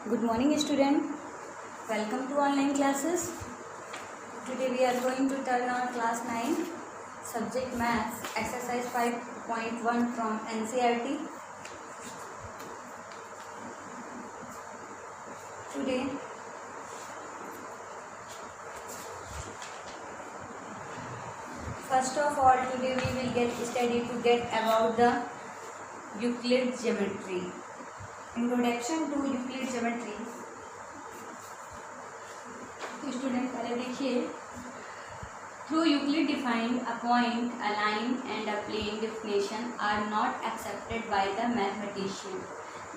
Good morning student. Welcome to online classes. Today we are going to turn on class 9 subject maths exercise 5.1 from NCERT. Today first of all today we will get about the Euclid geometry. Introduction to Euclid geometry. तो student पहले देखिए, through Euclid defined a point, a line and a plane definition are not accepted by the mathematician,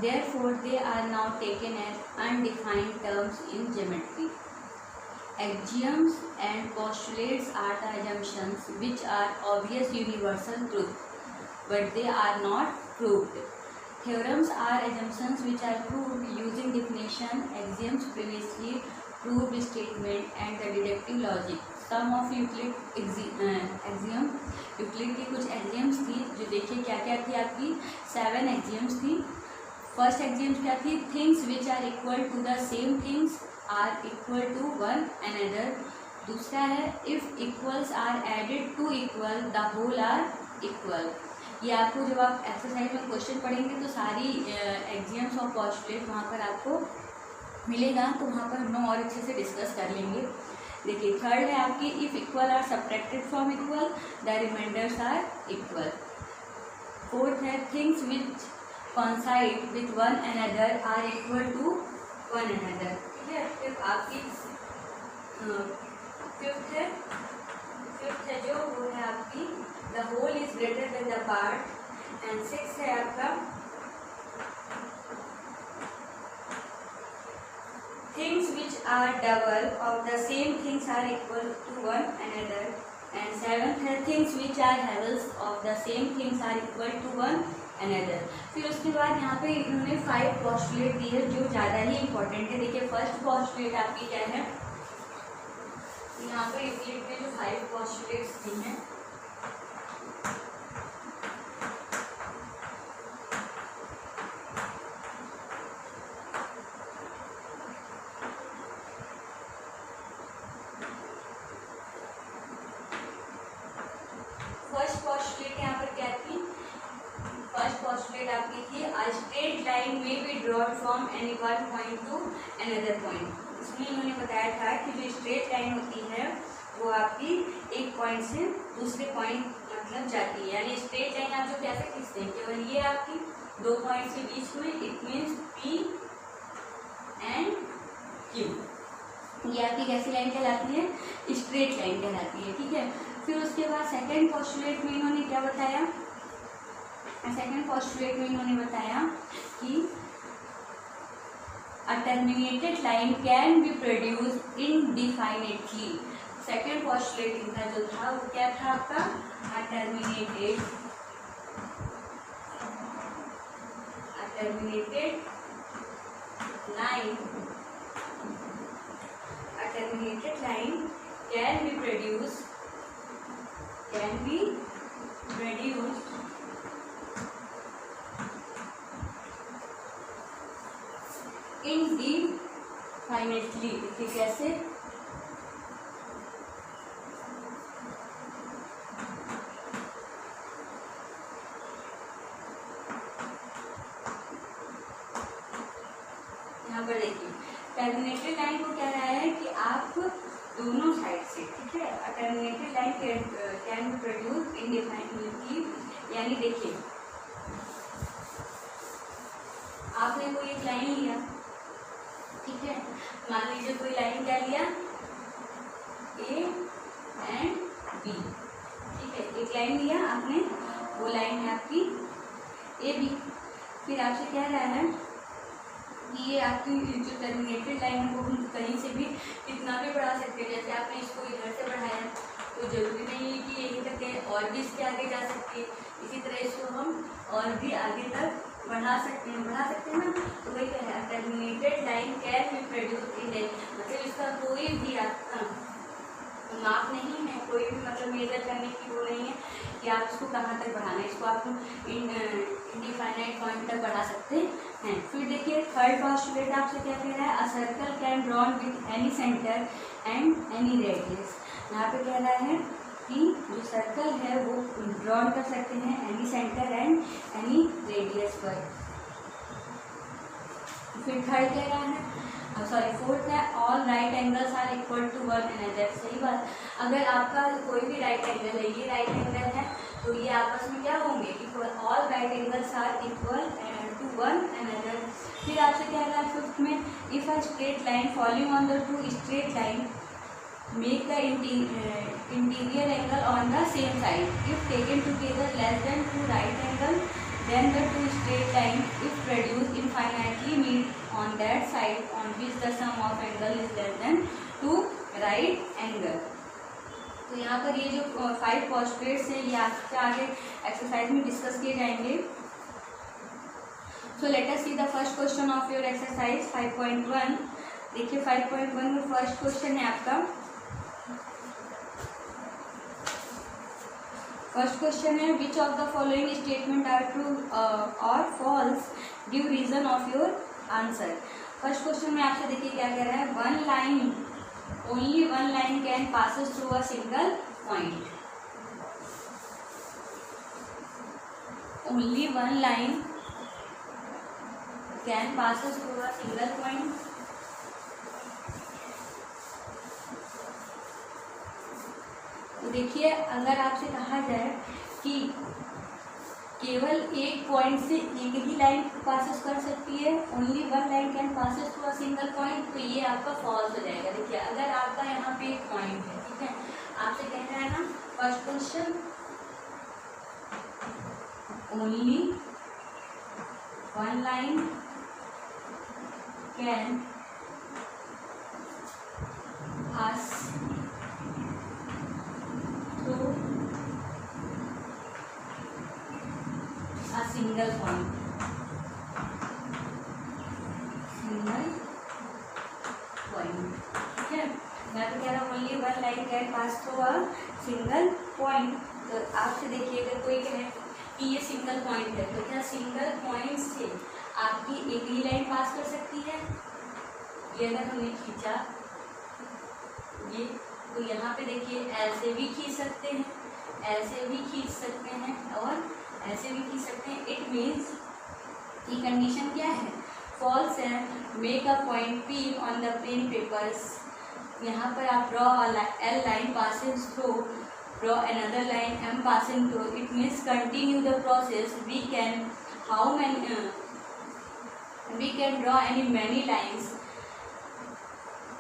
therefore they are now taken as undefined terms in geometry. Axioms and postulates are the assumptions which are obvious universal truth, but they are not proved. Theorems are assumptions which are proved using definition, axioms, previously proved statement and the deductive logic. Some of Euclid axiom, Euclid की कुछ axioms थी जो देखिए क्या क्या थी आपकी 7 axioms थी। फर्स्ट axioms क्या थी? Things which are equal to the same things are equal to one another. दूसरा है if equals are added to equal the whole are equal. ये आपको जब आप एक्सरसाइज में क्वेश्चन पढ़ेंगे तो सारी एक्सियम्स और पोस्टुलेट वहाँ पर आपको मिलेगा, तो वहाँ पर हम और अच्छे से डिस्कस कर लेंगे। देखिए थर्ड है आपकी if equal are subtracted from equal the remainders are equal. Fourth है things which coincide with one another are equal to one another. ठीक है, फिर आपकी फिफ्थ है जो वो है आपकी the whole is greater than the part. And six है आपका things which are double of the same things are equal to one another. And seventh है things which are halves of the same things are equal to one another. फिर उसके बाद यहाँ पे इन्होंने 5 postulate दिए जो ज़्यादा ही इंपॉर्टेंट है। देखिए फर्स्ट पोस्टुलेट आपकी क्या है, यहाँ पर यूक्लिड में जो 5 पोस्टुलेट्स दी हैं फर्स्ट पोस्टुलेट यहाँ पर क्या थी? फर्स्ट पोस्टुलेट आपकी थी अ स्ट्रेट लाइन में be drawn from any one point two another point. इसमें इन्होंने बताया था कि जो स्ट्रेट लाइन होती है वो आपकी एक पॉइंट से दूसरे पॉइंट मतलब जाती है, यानी स्ट्रेट लाइन आप जो कैसे खींचते हैं, केवल ये आपकी 2 पॉइंट के बीच में, it means P and Q. ये आपकी कैसी लाइन कहलाती है? स्ट्रेट लाइन कहलाती है। ठीक है, फिर उसके बाद सेकेंड पोस्टुलेट में इन्होंने क्या बताया? सेकेंड पोस्टुलेट में इन्होंने बताया कि a terminated line can be produced indefinitely। Second postulate इनका जो था वो क्या था आपका? a terminated line can be produced indefinitely। देखिए कैसे? यहाँ पर देखिए टर्मिनेटेड लाइन को कह रहा है कि आप दोनों साइड से, ठीक है, terminated line can be produce indefinitely. यानी देखिए आपने कोई एक लाइन लिया, ठीक है, मान लीजिए कोई लाइन क्या लिया? A and B. ठीक है, एक लाइन लिया आपने, वो लाइन है आपकी ए बी। फिर आपसे कह रहा है कि ये आपकी जो टर्मिनेटेड लाइन है वो हम कहीं से भी कितना भी बढ़ा सकते हैं। जैसे आपने इसको इधर से बढ़ाया तो जरूरी नहीं है कि यहीं तक है, और भी इसके आगे जा सकती है। इसी तरह इसको हम और भी आगे तक बढ़ा सकते हैं ना। तो वही कह रहा है terminated line can be produced in, मतलब इसका कोई भी आपका माप नहीं है, कोई भी मतलब मेजर करने की वो नहीं है कि आप इसको कहाँ तक बढ़ाना है। इसको आप इंडिफाइनाइट पॉइंट तक बढ़ा सकते हैं। फिर देखिए थर्ड पोस्टुलेट आपसे क्या कह रहा है, a circle can drawn with any centre and any radius. यहाँ पे कह रहा है कि जो सर्कल है वो ड्रॉन कर सकते हैं any centre and any radius पर। फिर थर्ड कह रहा है, फोर्थ है, all right angles are equal to one another. सही बात, अगर आपका कोई भी राइट एंगल है, ये राइट एंगल है, तो ये आपस में क्या होंगे, equal. All right angles are equal to one another. फिर आपसे कह रहा है फिफ्थ में, if a straight line following on the two straight line make the interior angle on the same side if taken together less than two right angle, then the two straight line if produced infinitely meet on that side on which the sum of angle is less than two right angle। तो यहाँ पर ये जो 5 postulates हैं ये आपके आगे exercise में डिस्कस किए जाएंगे। So let us see the first question of your exercise 5.1। देखिए 5.1 में फर्स्ट क्वेश्चन है आपका। फर्स्ट क्वेश्चन है, which of the following statement are true और false, give reason of your answer. First question में आपसे देखिए क्या कह रहा है, one line, only one line can passes through a single point. Only one line can passes through a single point. तो देखिए अगर आपसे कहा जाए कि केवल एक पॉइंट से एक ही लाइन पासेस कर सकती है, only one line can passes through a single point, तो ये आपका फॉल्स हो जाएगा। देखिए अगर आपका यहाँ पे एक पॉइंट है, ठीक है, आपसे कह रहा है ना first question, only one line can pass single point, ठीक है। मैं तो कह रहा हूँ only one line can pass through a single point. तो आपसे देखिए अगर कोई कहे कि ये सिंगल पॉइंट है, तो क्या सिंगल पॉइंट से आपकी एक ही लाइन पास कर सकती है? ये अगर हमने खींचा ये, तो यहाँ पे देखिए ऐसे भी खींच सकते हैं, ऐसे भी खींच सकते हैं और ऐसे भी खींच सकते हैं। इट मीन्स की कंडीशन क्या है, फॉल्स है। Make a point P on the plane papers. यहाँ पर आप draw L line passing through, draw another line M passing through. It means continue the process. We can draw any many lines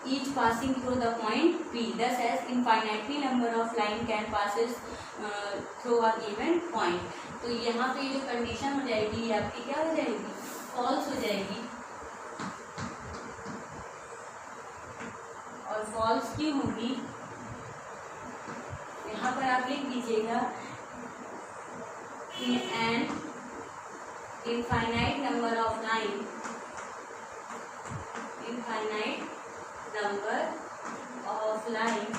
each passing through the point P. Thus, as infinitely number of line can passes through a given point. तो यहाँ पे जो condition हो जाएगी आपकी क्या हो जाएगी, फॉल्स हो जाएगी। और फॉल्स क्यों होगी, यहाँ पर आप लिख दीजिएगा कि N infinite number of line, infinite number of line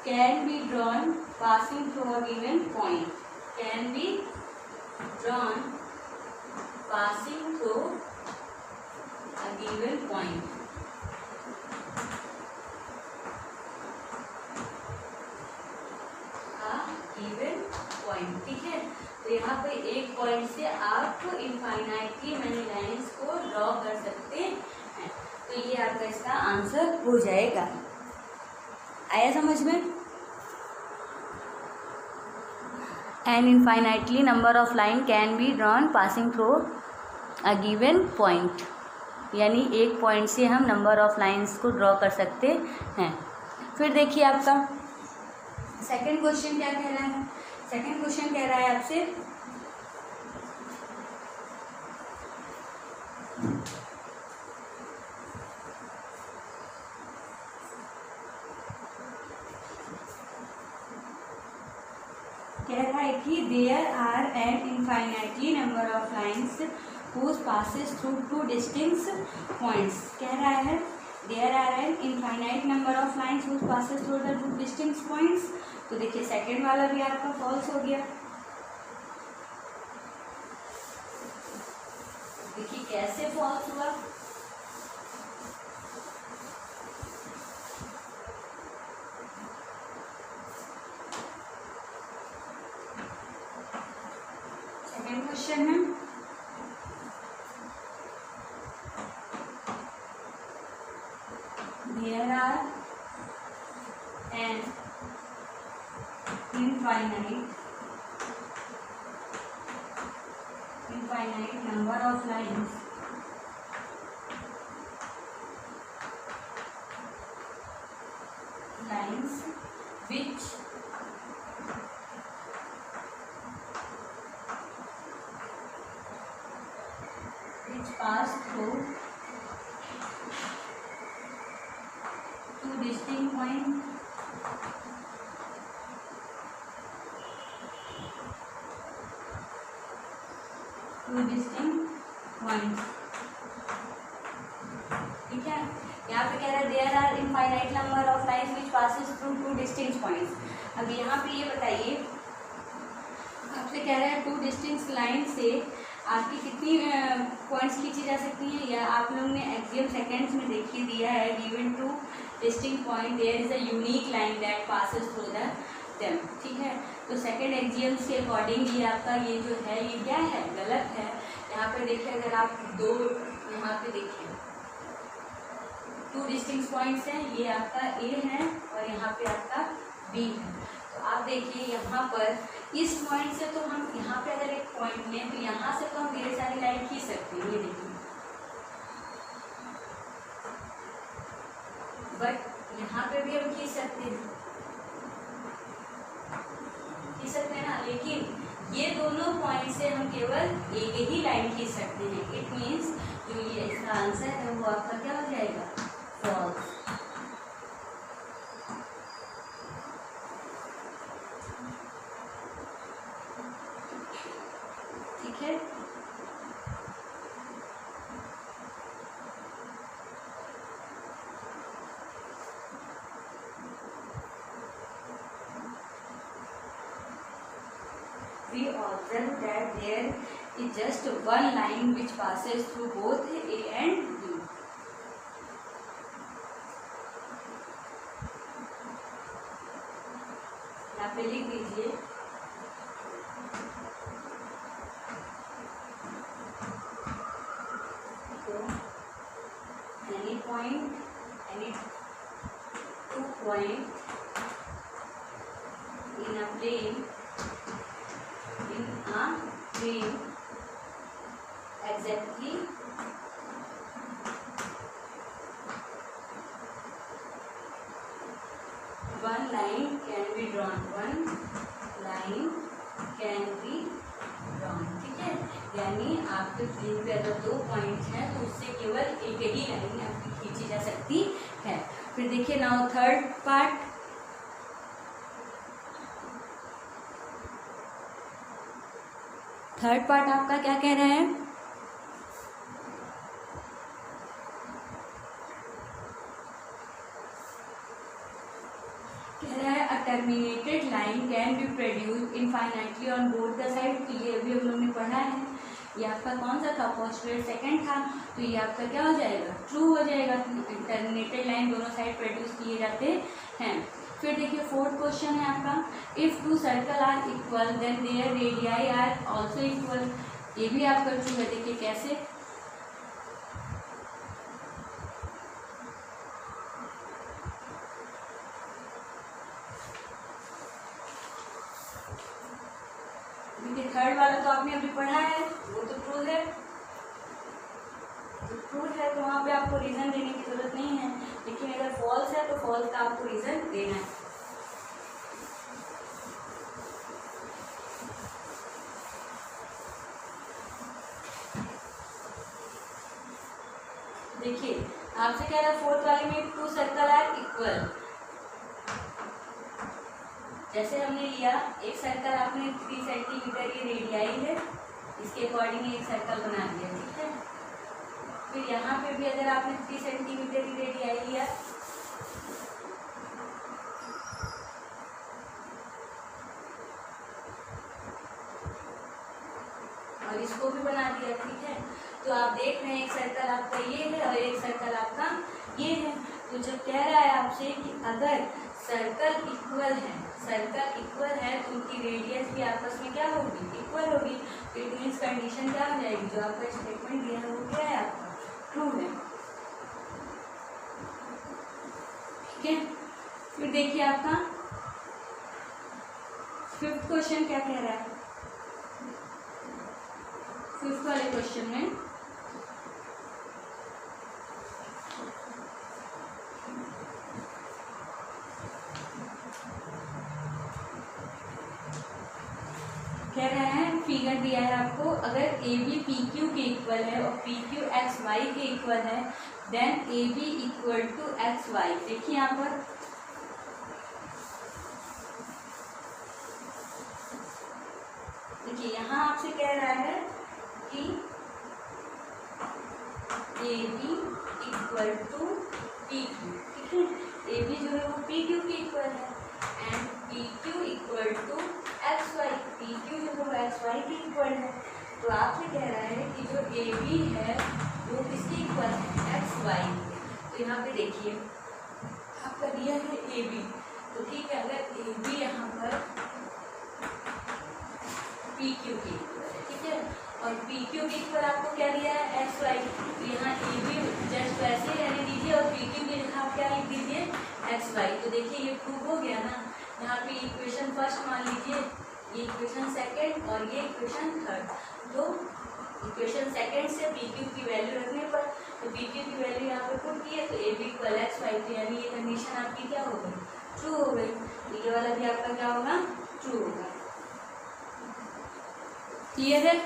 can be drawn passing through a given point, can be drawn passing through a given point। given point, ठीक है। तो यहाँ पे एक पॉइंट से आप इनफाइनाइटली मैनी लाइंस को draw कर सकते हैं। तो ये आपका इसका आंसर हो जाएगा। आया समझ में? An infinitely number of line can be drawn passing through a given point, यानी एक पॉइंट से हम नंबर ऑफ लाइंस को ड्रॉ कर सकते हैं। फिर देखिए आपका सेकंड क्वेश्चन क्या कह रहा है। सेकंड क्वेश्चन कह रहा है आपसे कि there are an infinitely number of lines whose passes through two distinct points. कह रहा है there are an infinite number of lines whose passes through the two distinct points. तो देखिए सेकेंड वाला भी आपका फॉल्स हो गया। कैसे फॉल्स हुआ? सेकेंड क्वेश्चन है, there are an infinite number of lines which pass through two distinct points ठीक है। यहाँ पे कह रहा है there are infinite number of lines which passes through two distinct points. अब यहाँ पे ये बताइए, आपसे कह रहा है टू डिस्टिंक्ट लाइन से आपकी कितनी पॉइंट्स खींची जा सकती हैं, या आप लोगों ने एक्सियम सेकेंड्स में देखिए दिया है, given two distinct point there is a unique line that passes through them. ठीक है, तो सेकेंड एक्सियम्स के अकॉर्डिंग ये आपका ये जो है ये क्या है, गलत है। यहाँ पे देखिए, अगर आप दो यहाँ पे देखिए टू डिस्टिंक्ट पॉइंट्स हैं, ये आपका ए है और यहाँ पे आपका बी है। तो आप देखिए यहाँ पर इस पॉइंट से तो हम यहाँ पे अगर एक पॉइंट लें तो यहाँ से तो हम ढेर सारी लाइन खींच सकते हैं, ये देखिए, बट यहाँ पे भी हम खींच सकते हैं ना, लेकिन ये दोनों पॉइंट से हम केवल एक ही लाइन खींच सकते हैं। इट मीन्स जो ये इसका आंसर है वो आपका क्या हो जाएगा, फॉल्स। ठीक है, we observe that there is just one line which passes through both A and B. यहाँ पे लिख दीजिए, तो any point, any 2 point in a plane exactly one line can be drawn, ठीक है। यानी आपके प्लेन पे अगर 2 पॉइंट हैं तो उससे केवल एक ही लाइन आपकी खींची जा सकती है। फिर देखिए नाउ थर्ड पार्ट, आपका क्या कह रहा है, कह रहा है a terminated line can be produce infinitely on both the side. तो ये अभी हम लोग ने पढ़ा है, ये आपका कौन सा था, पोस्टुलेट सेकंड था, तो ये आपका क्या हो जाएगा, ट्रू हो जाएगा। टर्मिनेटेड लाइन दोनों साइड प्रोड्यूस किए जाते हैं। फिर देखिए फोर्थ क्वेश्चन है आपका, if two circle are equal then their radii are also equal. ये भी आपका ट्रू है। देखिए कैसे, देखिए थर्ड वाला तो आपने अभी पढ़ा है, वो तो ट्रू है, तो वहाँ पे आपको रीजन देने की जरूरत नहीं है। लेकिन अगर फॉल्स है तो फॉल्स का आपको रीजन देना है। देखिए आपसे कह रहा है फोर्थ वाले में 2 सर्कल आर इक्वल। जैसे हमने लिया एक सर्कल, आपने 3 सेंटीमीटर की रेडियाई है, इसके अकॉर्डिंग एक सर्कल बना दिया। ठीक है, फिर यहाँ पे भी अगर आपने 3 सेंटीमीटर की रेडियाई लिया, और इसको भी बना दिया, ठीक है। तो आप देख रहे हैं एक सर्कल आपका ये है और एक सर्कल आपका ये है। तो जब कह रहा है आपसे कि अगर सर्कल इक्वल है तो उनकी रेडियस भी आपस में क्या होगी, इक्वल होगी। तो इट मीन्स कंडीशन क्या हो जाएगी, जो आपका स्टेटमेंट दिया है वो क्या है, आपका ट्रू है, ठीक है। फिर देखिए आपका 5th क्वेश्चन क्या कह रहा है। 5th वाले क्वेश्चन में कह रहे हैं, फिगर दिया है आपको, अगर ए बी पी क्यू के इक्वल है और पी क्यू एक्स वाई के इक्वल है, then A B equal to X Y. देखिए यहाँ पर देखिए यहाँ आपसे कह रहा है कि A B equal to P Q, ठीक है। ए बी जो है वो पी क्यू के इक्वल है and P Q equal to X Y, P Q जो है वो एक्स वाई के इक्वल है। तो आपसे कह रहा है कि जो ए बी है वो किसके इक्वल है, एक्स वाई। तो यहाँ पे देखिए आपका दिया है ए बी, तो ठीक है, अगर ए बी यहाँ पर पी क्यू के इक्वल है, ठीक है, और पी क्यू के इक्वल आपको क्या दिया है, एक्स वाई। तो यहाँ ए बी जस्ट वैसे रहने दीजिए और पी क्यू के जगह आप क्या लिख दीजिए, एक्स वाई। तो देखिए ये प्रूव हो गया ना। यहाँ पे इक्वेशन फर्स्ट मान लीजिए, ये इक्वेशन सेकंड और ये इक्वेशन थर्ड। तो इक्वेशन सेकंड से पी क्यू की वैल्यू रखने पर, तो पी क्यू की वैल्यू यहाँ पे पुट की है, तो A B equal X Y. तो यानी ये कंडीशन आपकी क्या हो गई, ट्रू हो गई। ये वाला भी आपका क्या होगा, ट्रू होगा। क्लियर है।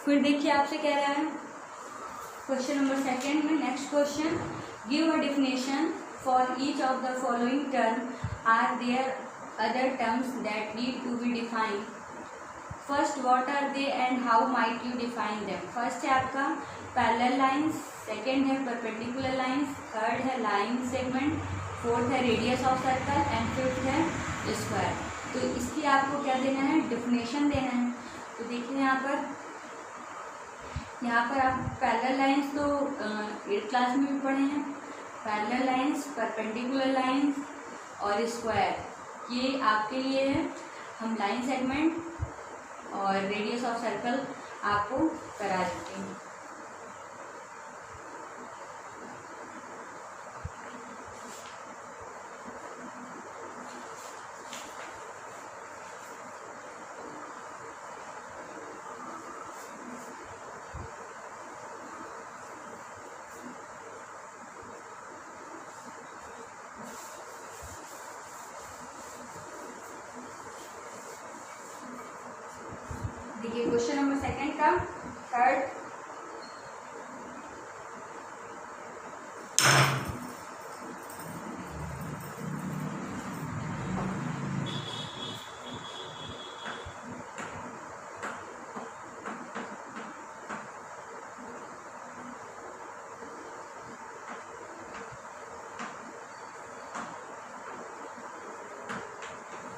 फिर देखिए आपसे कह रहा है क्वेश्चन नंबर 2 में, next question, give a definition for each of the following term, are there other terms that need to be defined. First what are they and how might you define them. First है आपका parallel lines, second है perpendicular lines, third है line segment, fourth है radius of circle and fifth है square. तो इसकी आपको क्या देना है, डेफिनेशन देना है। तो देखिए यहाँ पर आप पैरेलल लाइंस तो 8th क्लास में भी पढ़े हैं। पैरेलल लाइंस, परपेंडिकुलर लाइंस और स्क्वायर, ये आपके लिए है। हम लाइन सेगमेंट और रेडियस ऑफ सर्कल आपको करा देते हैं। देखिए क्वेश्चन नंबर 2 का third,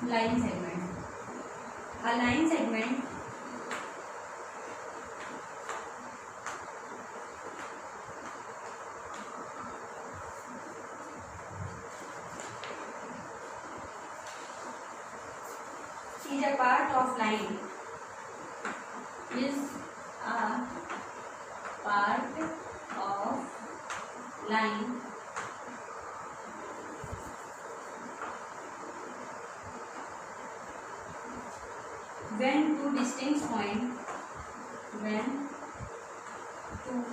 line segment. A line segment is a part of line, is a part of line when two distinct points, when two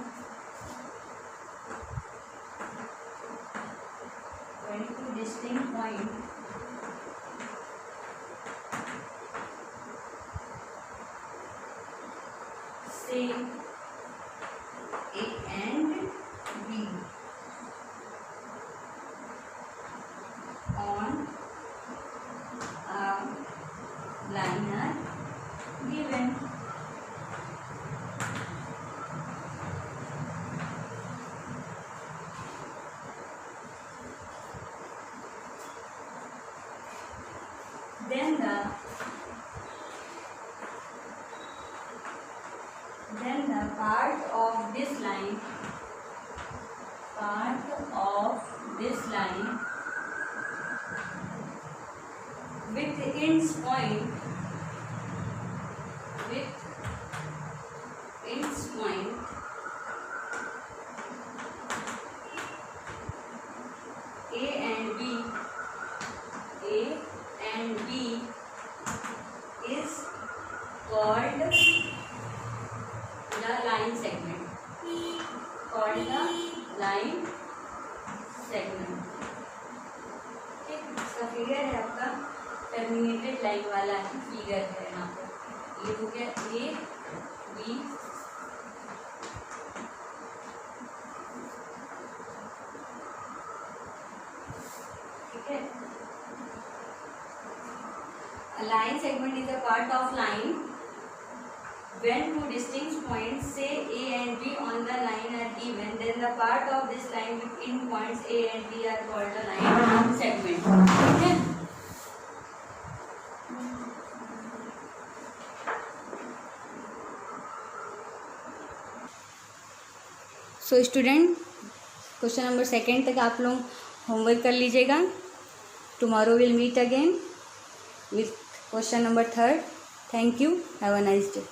distinct points say A and B on a line are given. the part of this line with ends point A and B is called the line segment. ठीक, इसका figure है आपका terminated line वाला figure है यहाँ पर। ये हो गया A B, ठीक है। A line segment is a part of line when two distinct points say A and B on the line are given, then the part of this line with end points A and B are called the line segment. ठीक है। So student, question number 2 तक आप लोग homework कर लीजिएगा। Tomorrow will meet again with question number 3. Thank you. Have a nice day.